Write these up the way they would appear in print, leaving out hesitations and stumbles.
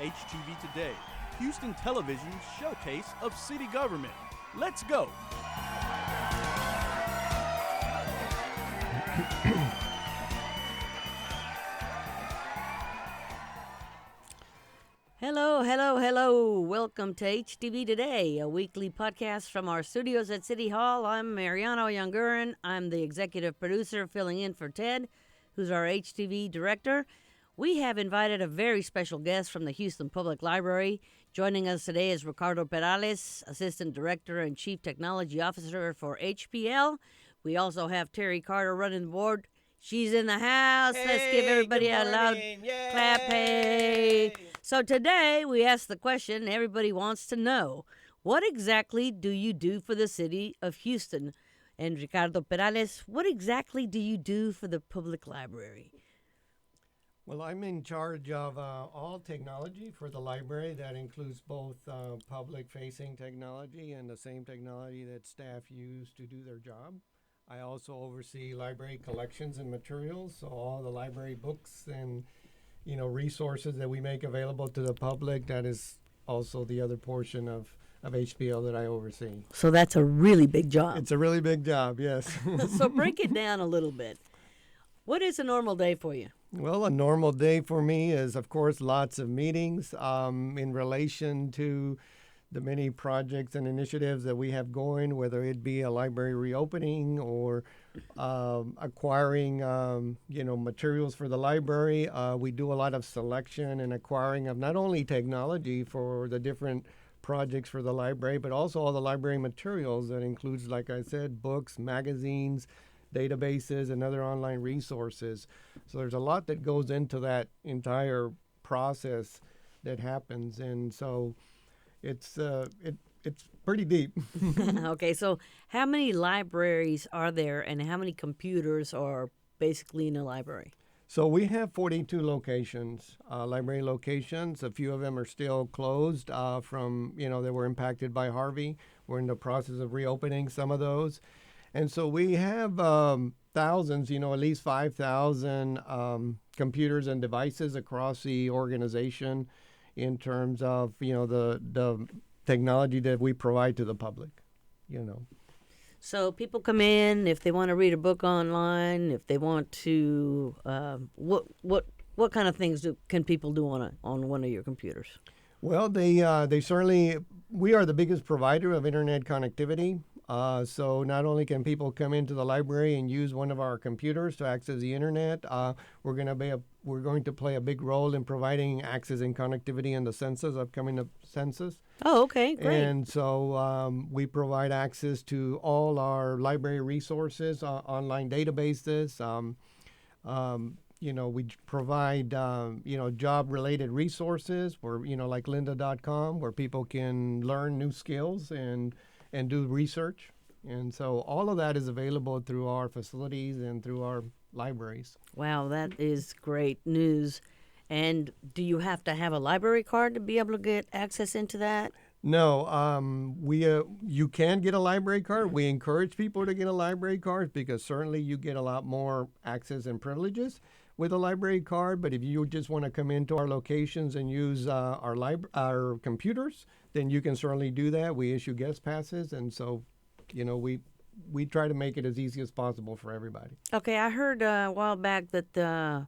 HTV Today, Houston Television's showcase of city government. Let's go! Hello, hello, hello. Welcome to HTV Today, a weekly podcast from our studios at City Hall. I'm Mariano Yanguren. I'm the executive producer filling in for Ted, who's our HTV director. We have invited a very special guest from the Houston Public Library. Joining us today is Ricardo Peralez, Assistant Director and Chief Technology Officer for HPL. We also have Terry Carter running the board. She's in the house. Hey, let's give everybody a loud Yay. clap. Hey. So today we ask the question everybody wants to know. What exactly do you do for the city of Houston? And Ricardo Peralez, what exactly do you do for the public library? Well, I'm in charge of all technology for the library. That includes both public-facing technology and the same technology that staff use to do their job. I also oversee library collections and materials, so all the library books and resources that we make available to the public. That is also the other portion of HPL that I oversee. So that's a really big job. It's a really big job, yes. So break it down a little bit. What is a normal day for you? Well, a normal day for me is, of course, lots of meetings in relation to the many projects and initiatives that we have going, whether it be a library reopening or acquiring, materials for the library. We do a lot of selection and acquiring of not only technology for the different projects for the library, but also all the library materials. That includes, like I said, books, magazines, databases, and other online resources. So there's a lot that goes into that entire process that happens, and so it's pretty deep. Okay, so how many libraries are there and how many computers are basically in a library? So we have 42 locations, library locations. A few of them are still closed from, they were impacted by Harvey. We're in the process of reopening some of those. And so we have thousands, at least 5,000 computers and devices across the organization in terms of, the technology that we provide to the public, So people come in if they want to read a book online, if they want to, what kind of things can people do on one of your computers? Well, they certainly, we are the biggest provider of internet connectivity. So not only can people come into the library and use one of our computers to access the internet, we're going to play a big role in providing access and connectivity in the census, upcoming census. Oh, okay, great. And so we provide access to all our library resources, online databases. We provide, job-related resources where, like lynda.com, where people can learn new skills and do research. And so all of that is available through our facilities and through our libraries. Wow, that is great news. And do you have to have a library card to be able to get access into that? No, you can get a library card. We encourage people to get a library card because certainly you get a lot more access and privileges with a library card. But if you just want to come into our locations and use our computers, then you can certainly do that. We issue guest passes, and so, we try to make it as easy as possible for everybody. Okay, I heard a while back that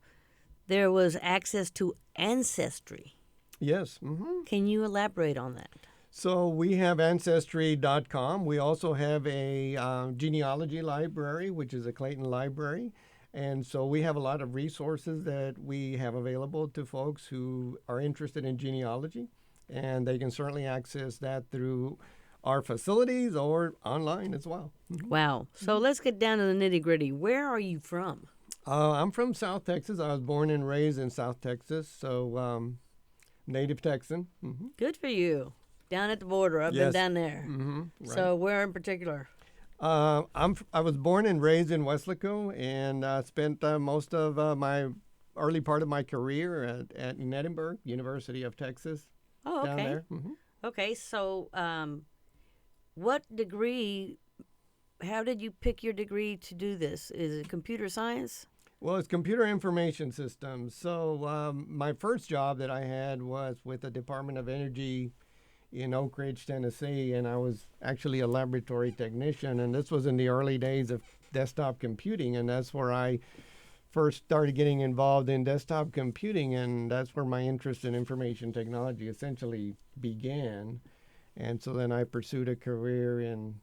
there was access to Ancestry. Yes. Mm-hmm. Can you elaborate on that? So we have Ancestry.com. We also have a genealogy library, which is a Clayton library. And so we have a lot of resources that we have available to folks who are interested in genealogy. And they can certainly access that through our facilities or online as well. Mm-hmm. Wow. So let's get down to the nitty-gritty. Where are you from? I'm from South Texas. I was born and raised in South Texas, so native Texan. Mm-hmm. Good for you. Down at the border. I've been down there. Mm-hmm. Right. So where in particular? I was born and raised in Weslaco and spent most of my early part of my career in Edinburgh, University of Texas. Oh, okay. Down there. Mm-hmm. Okay, so what degree, how did you pick your degree to do this? Is it computer science? Well, it's computer information systems. So my first job that I had was with the Department of Energy in Oak Ridge, Tennessee, and I was actually a laboratory technician. And this was in the early days of desktop computing, and that's where I first started getting involved in desktop computing, and that's where my interest in information technology essentially began. And so then I pursued a career in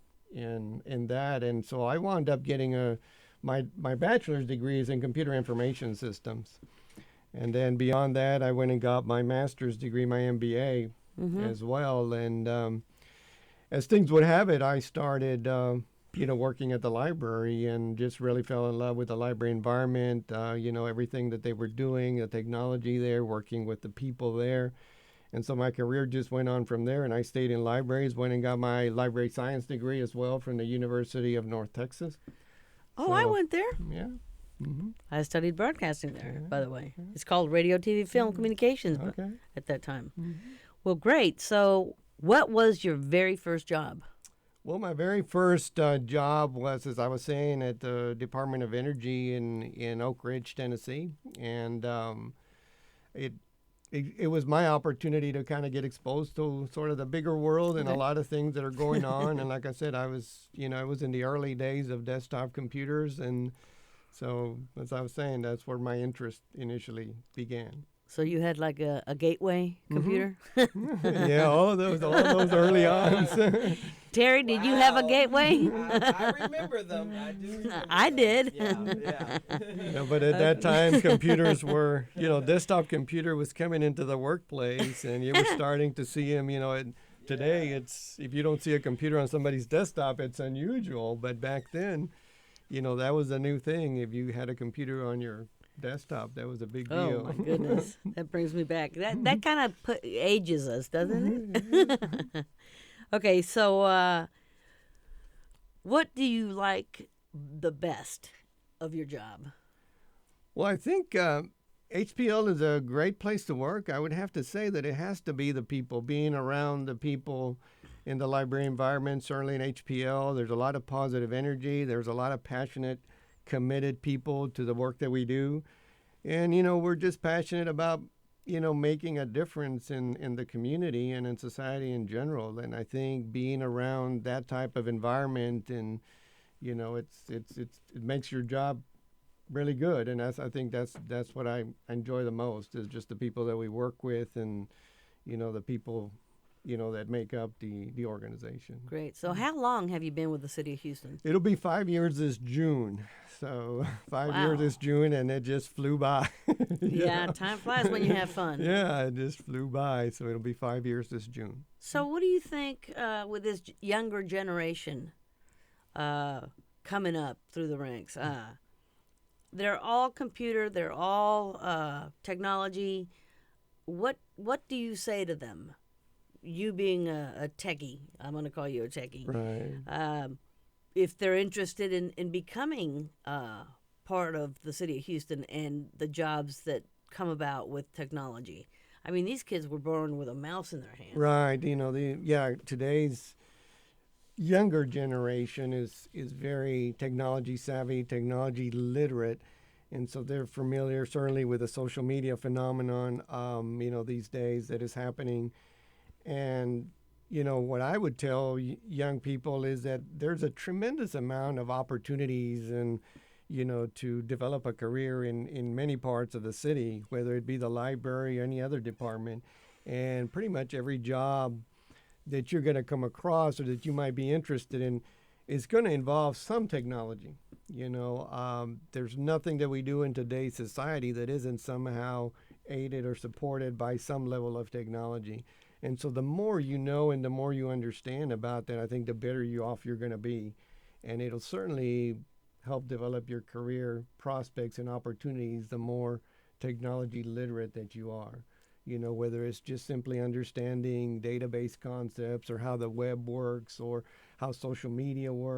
that, and so I wound up getting my bachelor's degree is in computer information systems. And then beyond that, I went and got my master's degree, my MBA, as well. And as things would have it, I started, working at the library and just really fell in love with the library environment, everything that they were doing, the technology there, working with the people there. And so my career just went on from there, and I stayed in libraries, went and got my library science degree as well from the University of North Texas. Oh, I went there. Yeah. I studied broadcasting there, by the way. It's called Radio, TV, Film Communications at that time. Well, great. So what was your very first job? Well, my very first job was, as I was saying, at the Department of Energy in Oak Ridge, Tennessee. And it was my opportunity to kind of get exposed to sort of the bigger world and a lot of things that are going on. And like I said, I was in the early days of desktop computers. And so, as I was saying, that's where my interest initially began. So you had like a gateway computer? Yeah, all of those early on. Terry, did you have a gateway? I remember them. I do remember I them. did. Yeah. Yeah, but at that time, computers were, desktop computer was coming into the workplace, and you were starting to see them, today it's, if you don't see a computer on somebody's desktop, it's unusual. But back then, that was a new thing. If you had a computer on your desktop, that was a big deal. Oh, my goodness. That brings me back. That kind of ages us, doesn't it? Okay, so what do you like the best of your job? Well, I think HPL is a great place to work. I would have to say that it has to be the people, being around the people in the library environment. Certainly in HPL, there's a lot of positive energy. There's a lot of passionate, committed people to the work that we do. And, we're just passionate about, making a difference in the community and in society in general. And I think being around that type of environment and, it makes your job really good. And I think that's what I enjoy the most, is just the people that we work with and, the people, that make up the organization. Great. So how long have you been with the City of Houston? It'll be 5 years this June. So 5 years this June, and it just flew by. Yeah, time flies when you have fun. Yeah, it just flew by. So it'll be 5 years this June. So what do you think with this younger generation coming up through the ranks? They're all computer. They're all technology. What do you say to them? You being a techie, I'm going to call you a techie. Right. If they're interested in becoming part of the City of Houston and the jobs that come about with technology. I mean, these kids were born with a mouse in their hand. Right. Today's younger generation is very technology savvy, technology literate. And so they're familiar certainly with the social media phenomenon, these days that is happening. And, what I would tell young people is that there's a tremendous amount of opportunities and, to develop a career in many parts of the city, whether it be the library or any other department. And pretty much every job that you're going to come across or that you might be interested in is going to involve some technology. There's nothing that we do in today's society that isn't somehow aided or supported by some level of technology. And so the more you know and the more you understand about that, I think the better off you're going to be. And it'll certainly help develop your career prospects and opportunities the more technology literate that you are. Whether it's just simply understanding database concepts or how the web works or how social media works.